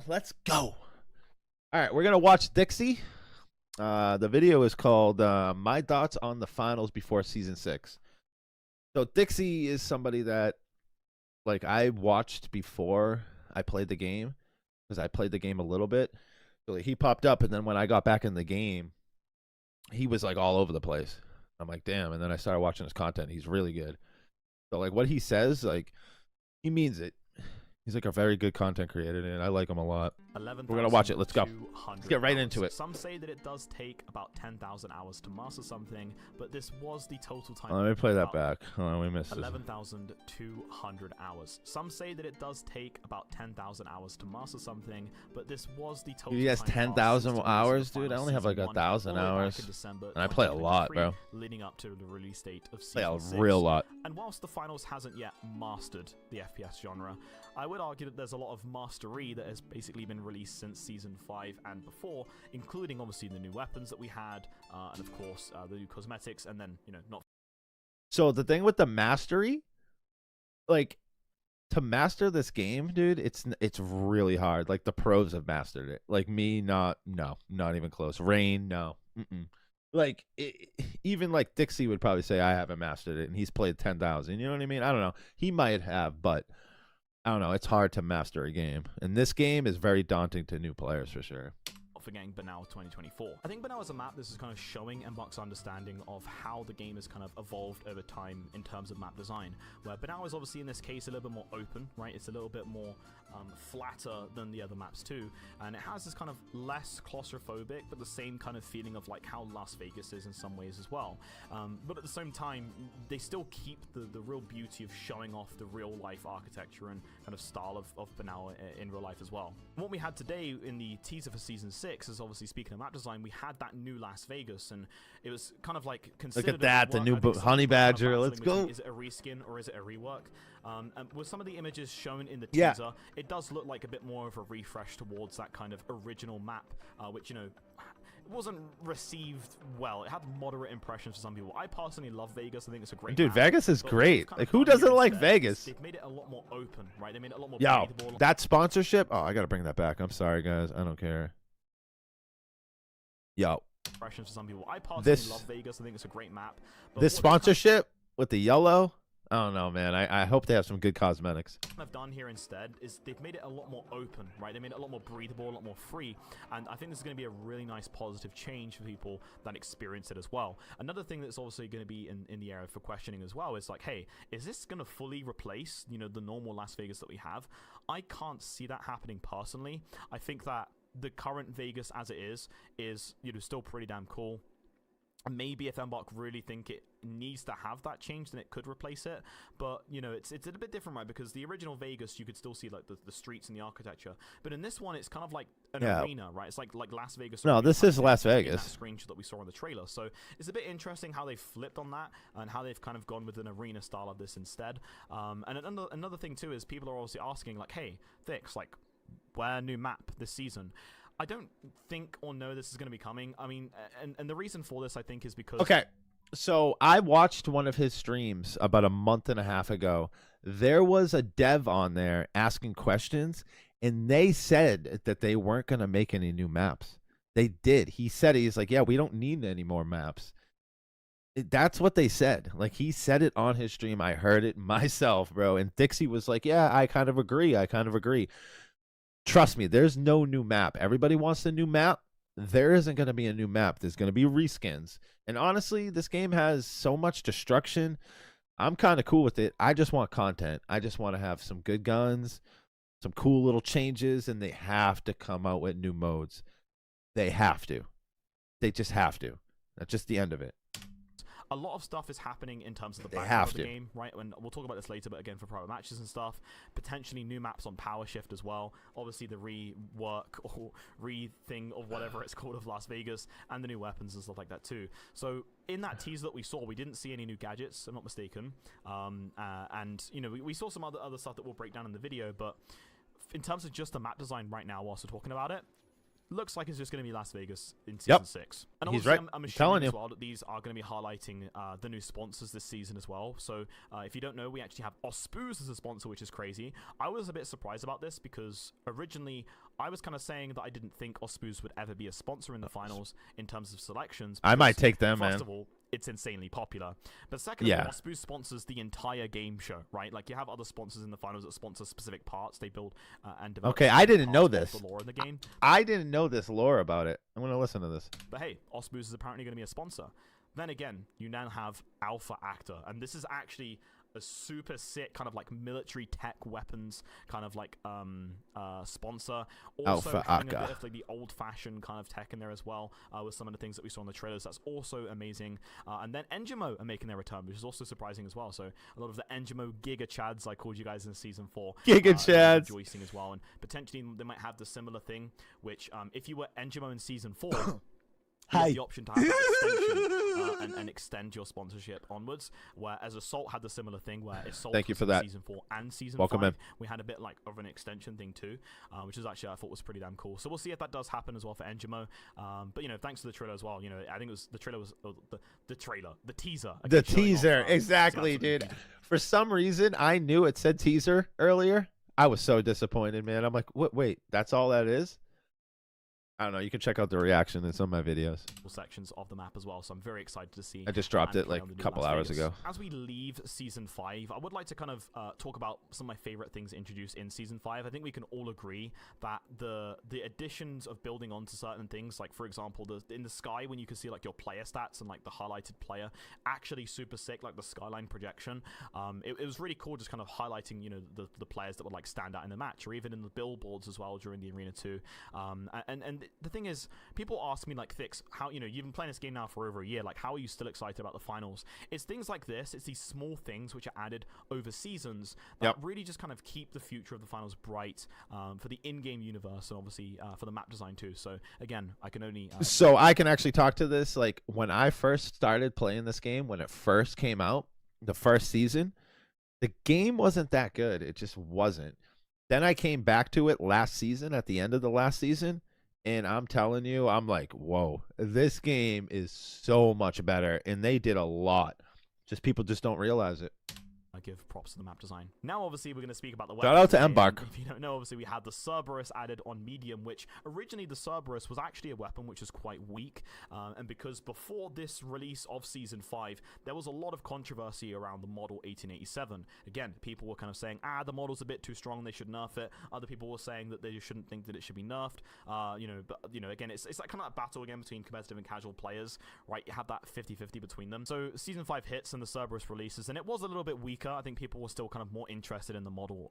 Let's go. All right, we're gonna watch Dixie. The video is called "My Thoughts on the Finals Before Season 6." So Dixie is somebody that like I watched before I played the game because I played the game a little bit. So like, he popped up, and then when I got back in the game, he was like all over the place. I'm like, damn. And then I started watching his content. He's really good. So like what he says, like he means it. He's like a very good content creator, and I like him a lot. We're gonna watch it. Let's go. Let's get right into it. Some say that it does take about 10,000 hours to master something, but this was the total time. Let me play that back. Hold on, we missed 11,200 hours. Some say that it does take about 10,000 hours to master something, but this was the total. Dude, he has 10,000 hours, dude. I only have like 1,000 hours, and I play a lot, bro. Leading up to the release date of Play season a 6. real lot. And whilst the finals hasn't yet mastered the FPS genre, I would argue that there's a lot of mastery that has basically been released since Season 5 and before, including obviously the new weapons that we had, and of course the new cosmetics, and then, you know, not... So the thing with the mastery, like, to master this game, dude, it's really hard. Like, the pros have mastered it. Like, me, not even close. Rain, no. Like, even like Dixie would probably say I haven't mastered it, and he's played 10,000. You know what I mean? I don't know. He might have, but I don't know. It's hard to master a game, and this game is very daunting to new players for sure. Forgetting Banal 2024. I think Banal as a map, this is kind of showing Mbuck's understanding of how the game has kind of evolved over time in terms of map design, where Banal is obviously in this case a little bit more open, right? It's a little bit more flatter than the other maps too, and it has this kind of less claustrophobic, but the same kind of feeling of like how Las Vegas is in some ways as well. But at the same time, they still keep the real beauty of showing off the real life architecture and kind of style of Banal in real life as well. And what we had today in the teaser for Season 6 is obviously, speaking of map design, we had that new Las Vegas, and it was kind of like considered. Look at that, the new Honey Badger. Let's go. Is it a reskin or is it a rework? And with some of the images shown in the teaser, it does look like a bit more of a refresh towards that kind of original map, which, you know, wasn't received well. It had moderate impressions for some people. I personally love Vegas. I think it's a great Dude, map, Vegas is great. Like, who doesn't like Vegas? They've made it a lot more open, right? They made it a lot more Yo, breathable. that sponsorship. Oh, I gotta bring that back. I'm sorry, guys. I don't care. Yo, impressions for some people. I personally love Vegas. I think it's a great map. But this sponsorship with the yellow, I don't know, man. I hope they have some good cosmetics. What I've done here instead is they've made it a lot more open, right? They made it a lot more breathable, a lot more free, and I think this is going to be a really nice positive change for people that experience it as well. Another thing that's obviously going to be in the area for questioning as well is like, hey, is this going to fully replace, you know, the normal Las Vegas that we have? I can't see that happening personally. I think that the current Vegas as it is, you know, still pretty damn cool. Maybe if Mbuck really think it needs to have that change, then it could replace it. But, you know, it's a bit different, right? Because the original Vegas, you could still see, like, the streets and the architecture. But in this one, it's kind of like an arena, right? It's like Las Vegas. No, this is Las Vegas. That screenshot that we saw in the trailer. So it's a bit interesting how they've flipped on that and how they've kind of gone with an arena style of this instead. And another thing, too, is people are obviously asking, like, hey, Vix, like, where new map this season? I don't think or know this is going to be coming. I mean, and the reason for this, I think, is because... Okay, so I watched one of his streams about a month and a half ago. There was a dev on there asking questions, and they said that they weren't going to make any new maps. They did. He said, he's like, yeah, we don't need any more maps. That's what they said. Like, he said it on his stream. I heard it myself, bro. And Dixie was like, yeah, I kind of agree. Trust me, there's no new map. Everybody wants a new map. There isn't going to be a new map. There's going to be reskins. And honestly, this game has so much destruction. I'm kind of cool with it. I just want content. I just want to have some good guns, some cool little changes, and they have to come out with new modes. They have to. They just have to. That's just the end of it. A lot of stuff is happening in terms of the background of the game, right? And we'll talk about this later, but again, for private matches and stuff, potentially new maps on Power Shift as well. Obviously, the rework or re-thing of whatever it's called of Las Vegas, and the new weapons and stuff like that too. So in that teaser that we saw, we didn't see any new gadgets, if I'm not mistaken. And, you know, we saw some other stuff that we'll break down in the video, but in terms of just the map design right now, whilst we're talking about it, looks like it's just going to be Las Vegas in Season 6. And he's right. I'm assuming as well that these are going to be highlighting the new sponsors this season as well. So if you don't know, we actually have Ospoos as a sponsor, which is crazy. I was a bit surprised about this because originally I was kind of saying that I didn't think Ospoos would ever be a sponsor in the finals in terms of selections. I might because, take them, first man. of all, it's insanely popular. But second of Yeah. all, Ospoos sponsors the entire game show, right? Like, you have other sponsors in the finals that sponsor specific parts. They build and develop Okay, I specific didn't know parts of this. the lore in the game. I didn't know this lore about it. I'm gonna listen to this. But hey, Ospoos is apparently going to be a sponsor. Then again, you now have Alpha Actor, and this is actually a super sick kind of like military tech weapons kind of like sponsor. Also Alpha having a Actor. bit of like the old-fashioned kind of tech in there as well, with some of the things that we saw in the trailers. That's also amazing. And then Engimo are making their return, which is also surprising as well. So a lot of the Engimo Giga Chads I called you guys in season 4, Giga are Chads. rejoicing as well, and potentially they might have the similar thing, which if you were Engimo in season 4. You have the option to have that extension and extend your sponsorship onwards. Whereas Assault had the similar thing, where Assault Thank you was for in that. season 4 and season Welcome 5. in. We had a bit like of an extension thing too, which is actually I thought was pretty damn cool. So we'll see if that does happen as well for Engimo. But you know, thanks to the trailer as well. You know, I think it was the trailer was the trailer, the teaser. The showing off, teaser, some exactly, absolutely dude. beautiful- For some reason, I knew it said teaser earlier. I was so disappointed, man. I'm like, what? Wait, that's all that is? I don't know. You can check out the reaction in some of my videos. sections of the map as well, so I'm very excited to see. I just dropped and it play like on the a new couple Las hours Vegas. ago. As we leave season 5, I would like to kind of talk about some of my favorite things introduced in season 5. I think we can all agree that the additions of building onto certain things, like for example, in the sky when you can see like your player stats and like the highlighted player, actually super sick, like the skyline projection. It was really cool, just kind of highlighting, you know, the players that would like stand out in the match, or even in the billboards as well during the arena too. And the thing is, people ask me like, Thix, how, you know, you've been playing this game now for over a year, like how are you still excited about the finals? It's things like this, it's these small things which are added over seasons that really just kind of keep the future of the finals bright, for the in-game universe, and obviously for the map design too. So again, I can only So I can actually talk to this. Like when I first started playing this game, when it first came out, the first season, the game wasn't that good. It just wasn't. Then I came back to it last season, at the end of the last season, and I'm telling you, I'm like, whoa, this game is so much better, and they did a lot. Just people just don't realize it. I give props to the map design. Now, obviously, we're going to speak about the Shout out to weapons. Embark. If you don't know, obviously, we had the Cerberus added on medium, which originally the Cerberus was actually a weapon which was quite weak. And because before this release of Season 5, there was a lot of controversy around the model 1887. Again, people were kind of saying, the model's a bit too strong, they should nerf it. Other people were saying that they shouldn't think that it should be nerfed. Again, it's like kind of that battle again between competitive and casual players, right? You have that 50-50 between them. So Season 5 hits and the Cerberus releases, and it was a little bit weaker. I think people were still kind of more interested in the model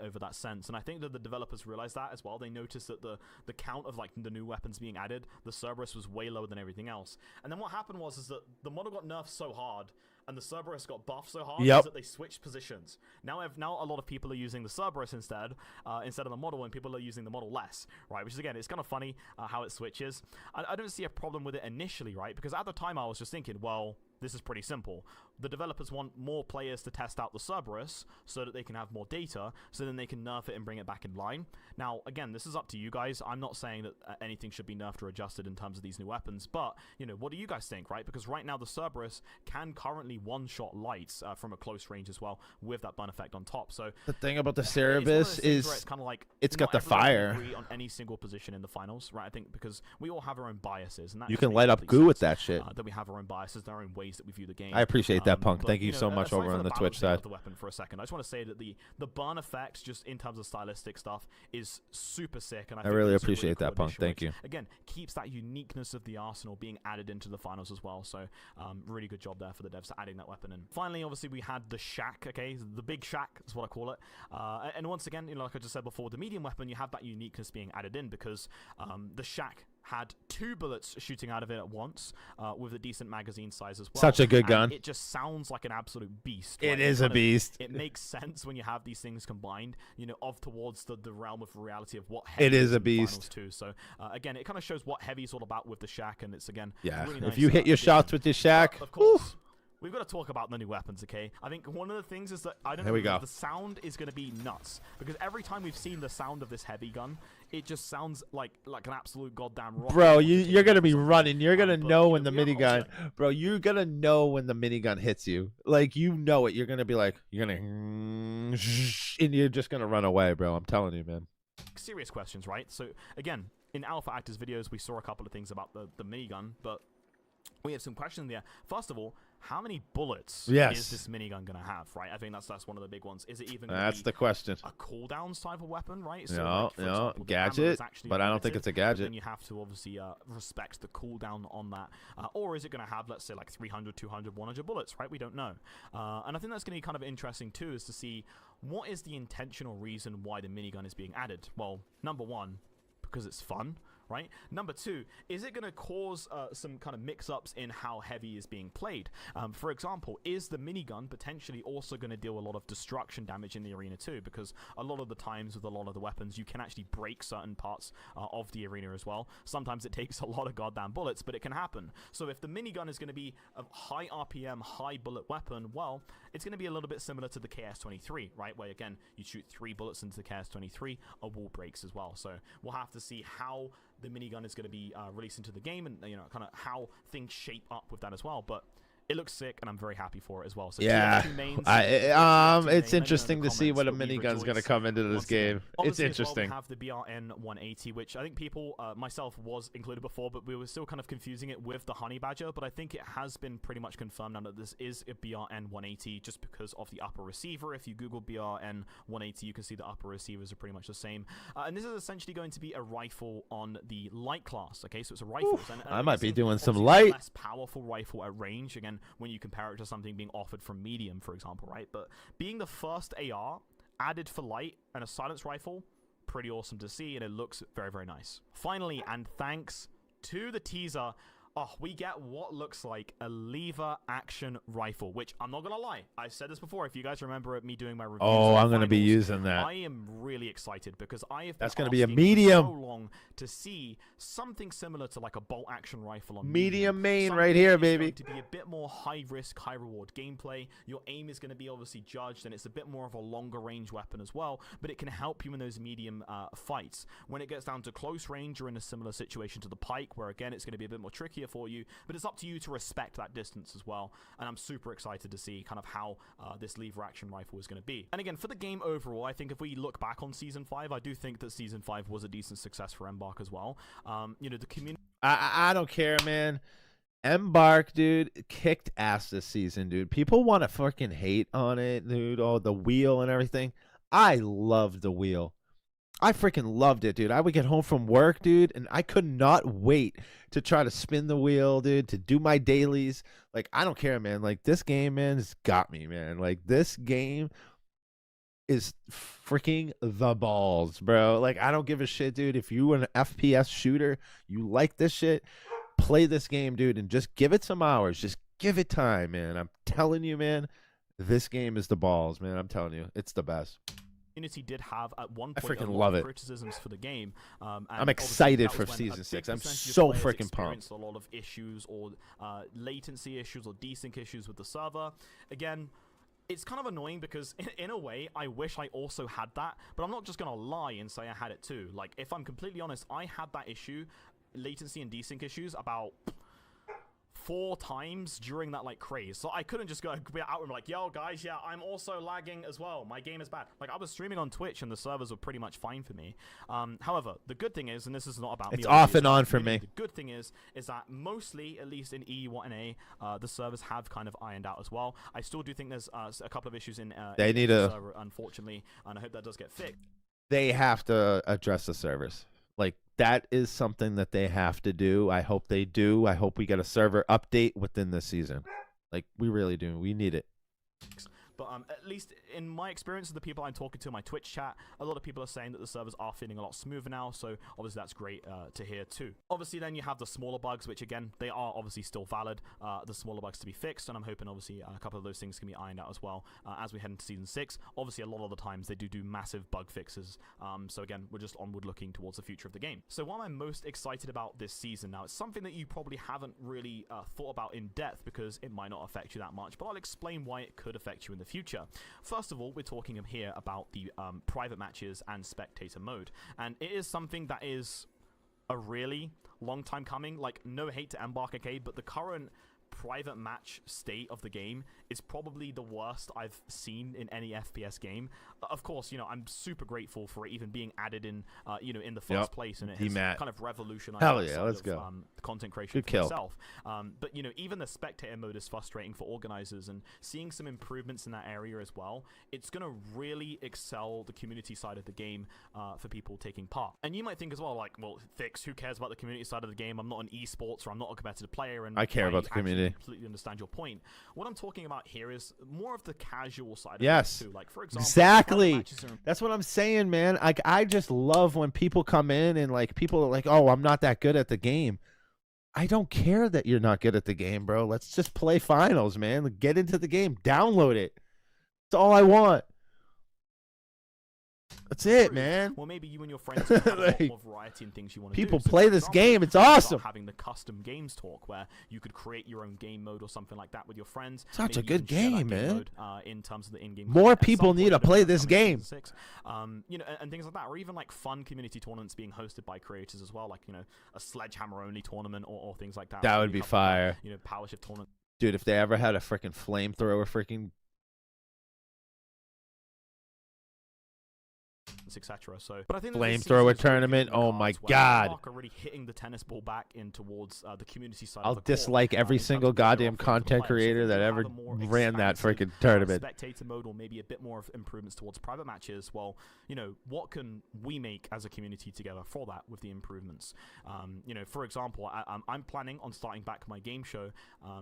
over that sense, and I think that the developers realized that as well. They noticed that the count of like the new weapons being added, the Cerberus was way lower than everything else. And then what happened was that the model got nerfed so hard, and the Cerberus got buffed so hard that they switched positions. Now a lot of people are using the Cerberus instead of the model, and people are using the model less, right? Which is, again, it's kind of funny how it switches. I don't see a problem with it initially, right? Because at the time I was just thinking, well, this is pretty simple. The developers want more players to test out the Cerberus so that they can have more data, so then they can nerf it and bring it back in line. Now, again, this is up to you guys. I'm not saying that anything should be nerfed or adjusted in terms of these new weapons, but, you know, what do you guys think, right? Because right now the Cerberus can currently one-shot lights from a close range as well, with that burn effect on top. So The thing about the it's Cerberus is it's kind of like it's got not the everyone can fire. agree on any single position in the finals, right? I think because we all have our own biases, and that You just can makes light up complete goo with sense, that shit. that we have our own biases, our own ways that we view the game. I appreciate that, Punk. But, Thank you know, so much aside over from on the Twitch balancing of side. the weapon for a second, I just want to say that the burn effects, just in terms of stylistic stuff, is super sick, and I think really it's a appreciate cool that, Punk. addition, Thank which, you. Again, keeps that uniqueness of the arsenal being added into the finals as well. So really good job there for the devs adding that weapon in. Finally, obviously, we had the Shack. Okay, the big Shack is what I call it. And once again, you know, like I just said before, the medium weapon, you have that uniqueness being added in because the Shack had 2 bullets shooting out of it at once, with a decent magazine size as well. Such a good And gun. it just sounds like an absolute beast. It right? is a kind of- beast. It makes sense when you have these things combined, you know, towards the realm of reality of what It heavy is a in the finals beast. too. So again, it kind of shows what heavy is all about with the Shack, and it's again Yeah. really If nice, you hit your addition. shots with your Shack, But, of course. We've got to talk about the new weapons, okay? I think one of the things is that I don't Here know, we go. the sound is going to be nuts because every time we've seen the sound of this heavy gun, it just sounds like an absolute goddamn rocket. bro, launcher you're taking gonna off be something. running. You're gonna But, know you when the we have minigun, also- bro. You're gonna know when the minigun hits you. Like you know it. You're gonna be like, you're gonna, and you're just gonna run away, bro. I'm telling you, man. serious questions, right? So again, in Alpha Actors videos, we saw a couple of things about the minigun, but we have some questions there. First of all, how many bullets is this minigun going to have, right? I think that's one of the big ones. Is it even going to be the question. a cooldowns type of weapon, right? So No, like, for example, gadget, but I don't think it's a gadget. Then you have to obviously respect the cooldown on that. Or is it going to have, let's say, like 300, 200, 100 bullets, right? We don't know. And I think that's going to be kind of interesting, too, is to see what is the intentional reason why the minigun is being added. Well, number one, because it's fun. Right? Number two, is it going to cause some kind of mix-ups in how heavy is being played? For example, is the minigun potentially also going to deal a lot of destruction damage in the arena too? Because a lot of the times with a lot of the weapons, you can actually break certain parts of the arena as well. Sometimes it takes a lot of goddamn bullets, but it can happen. So if the minigun is going to be a high RPM, high bullet weapon, well, it's going to be a little bit similar to the KS-23, right? Where, again, you shoot 3 bullets into the KS-23, a wall breaks as well. So we'll have to see how the minigun is going to be released into the game, and kind of how things shape up with that as well. But it looks sick, and I'm very happy for it as well. So yeah, it's interesting to see what a minigun's going to come into this game. It's interesting. We have the BRN 180, which I think people, myself was included before, but we were still kind of confusing it with the Honey Badger. But I think it has been pretty much confirmed now that this is a BRN 180 just because of the upper receiver. If you Google BRN 180, you can see the upper receivers are pretty much the same. And this is essentially going to be a rifle on the light class. Okay, so it's a rifle. And I might be doing some light. Less powerful rifle at range. Again, when you compare it to something being offered from medium, for example, right? But being the first AR added for light and a silence rifle, pretty awesome to see, and it looks very, very nice. Finally, and thanks to the teaser, we get what looks like a lever action rifle, which I'm not going to lie. I've said this before. If you guys remember me doing my reviews. Oh, I'm going to be using that. I am really excited because I have been That's going to be a medium. so long to see something similar to like a bolt action rifle on medium main right here, baby. Going to be a bit more high risk, high reward gameplay. Your aim is going to be obviously judged, and it's a bit more of a longer range weapon as well, but it can help you in those medium fights. When it gets down to close range, you're in a similar situation to the pike, where again, it's going to be a bit more trickier for you, but it's up to you to respect that distance as well. And I'm super excited to see kind of how this lever action rifle is going to be. And again, for the game overall, I think if we look back on Season 5, I do think that Season 5 was a decent success for Embark as well. The community... I don't care, man. Embark, dude, kicked ass this season, dude. People want to fucking hate on it, dude. Oh, the wheel and everything. I love the wheel. I freaking loved it, dude. I would get home from work, dude, and I could not wait to try to spin the wheel, dude, to do my dailies. Like, I don't care, man. Like, this game, man, has got me, man. Like, this game is freaking the balls, bro. Like, I don't give a shit, dude. If you are an FPS shooter, you like this shit, play this game, dude, and just give it some hours. Just give it time, man. I'm telling you, man, this game is the balls, man. I'm telling you, it's the best. Community did have at one I point freaking love it. Criticisms for the game. I'm excited for Season 6. I'm so freaking pumped. A lot of issues or latency issues or desync issues with the server. Again, it's kind of annoying because in a way, I wish I also had that, but I'm not just going to lie and say I had it too. Like, if I'm completely honest, I had that issue, latency and desync issues, about 4 times during that like craze. So I couldn't just go out and be like, yo guys, yeah, I'm also lagging as well, my game is bad. Like, I was streaming on Twitch and the servers were pretty much fine for me. However, the good thing is, and this is not about it's off and on for me, the good thing is that mostly, at least in EU1A, the servers have kind of ironed out as well. I still do think there's a couple of issues in they need the server, unfortunately, and I hope that does get fixed. They have to address the servers. Like, that is something that they have to do. I hope they do. I hope we get a server update within this season. Like, we really do. We need it. But at least in my experience with the people I'm talking to in my Twitch chat, a lot of people are saying that the servers are feeling a lot smoother now, so obviously that's great to hear too. Obviously then you have the smaller bugs, which again, they are obviously still valid, the smaller bugs to be fixed, and I'm hoping obviously a couple of those things can be ironed out as well as we head into Season 6. Obviously a lot of the times they do massive bug fixes, so again, we're just onward looking towards the future of the game. So what I'm most excited about this season now, it's something that you probably haven't really thought about in depth because it might not affect you that much, but I'll explain why it could affect you in the future. First of all, we're talking here about the private matches and spectator mode, and it is something that is a really long time coming. Like, no hate to Embark, okay, but the current private match state of the game is probably the worst I've seen in any FPS game. Of course, I'm super grateful for it even being added in, in the first place, and it has kind of revolutionized content creation for myself. But even the spectator mode is frustrating for organizers, and seeing some improvements in that area as well, it's going to really excel the community side of the game for people taking part. And you might think as well, like, well, Thix, who cares about the community side of the game? I'm not an esports, or I'm not a competitive player, and I care about the community. I completely understand your point. What I'm talking about here is more of the casual side of it too. Like, for example, exactly. That's what I'm saying, man. I just love when people come in and like people are like, "Oh, I'm not that good at the game." I don't care that you're not good at the game, bro. Let's just play finals, man. Get into the game, download it. That's all I want. That's it, man. Well, maybe you and your friends have a lot more variety in things you want to do. People play this game. It's awesome. Having the custom games talk where you could create your own game mode or something like that with your friends. Such a good game, man. In terms of the in-game. More people need to play this game. And things like that, or even like fun community tournaments being hosted by creators as well, like a sledgehammer only tournament or things like that. That would be fire. Power shift tournament. Dude, if they ever had a freaking flamethrower freaking etc. So, but I think flamethrower tournament. Oh my god! Are really hitting the tennis ball back in towards the community side. I'll dislike every single goddamn content creator that ever ran that freaking tournament. Spectator mode, or maybe a bit more of improvements towards private matches. Well, what can we make as a community together for that with the improvements? For example, I'm planning on starting back my game show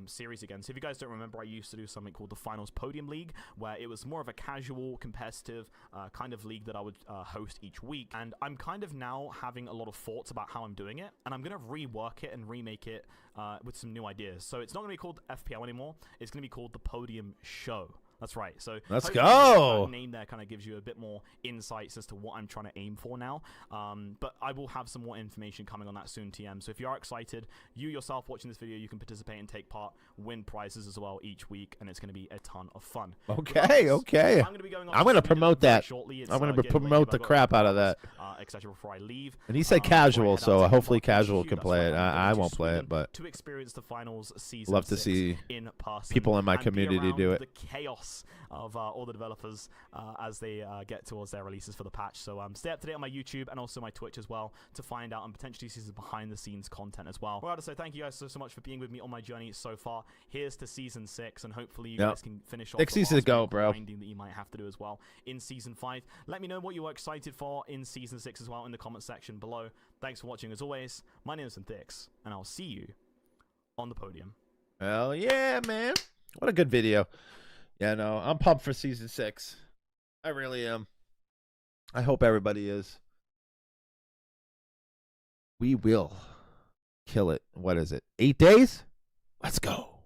series again. So if you guys don't remember, I used to do something called the Finals Podium League, where it was more of a casual, competitive kind of league that I would host each week, and I'm kind of now having a lot of thoughts about how I'm doing it, and I'm going to rework it and remake it with some new ideas. So it's not going to be called FPL anymore. It's going to be called the Podium Show. That's right. So let's go. That name there kind of gives you a bit more insights as to what I'm trying to aim for now. But I will have some more information coming on that soon, TM. So if you are excited, you yourself watching this video, you can participate and take part, win prizes as well each week, and it's going to be a ton of fun. Okay, okay. I'm going to promote that. Shortly. I'm going to promote the crap out of that. Etc. Before I leave. And he said casual, so hopefully casual can play it. I won't play it, but to experience the finals season. Love to see in person, people in my community do it. The chaos of all the developers as they get towards their releases for the patch. So stay up to date on my YouTube and also my Twitch as well to find out and potentially see some behind the scenes content as well. So thank you guys so much for being with me on my journey so far. Here's to season 6, and hopefully you guys can finish off 6 seasons to go, bro. Grinding that you might have to do as well in season 5. Let me know what you are excited for in season 6 as well in the comment section below. Thanks for watching as always. My name is Thix, and I'll see you on the podium. Hell yeah, man. What a good video. Yeah, no, I'm pumped for season 6. I really am. I hope everybody is. We will kill it. What is it? 8 days? Let's go.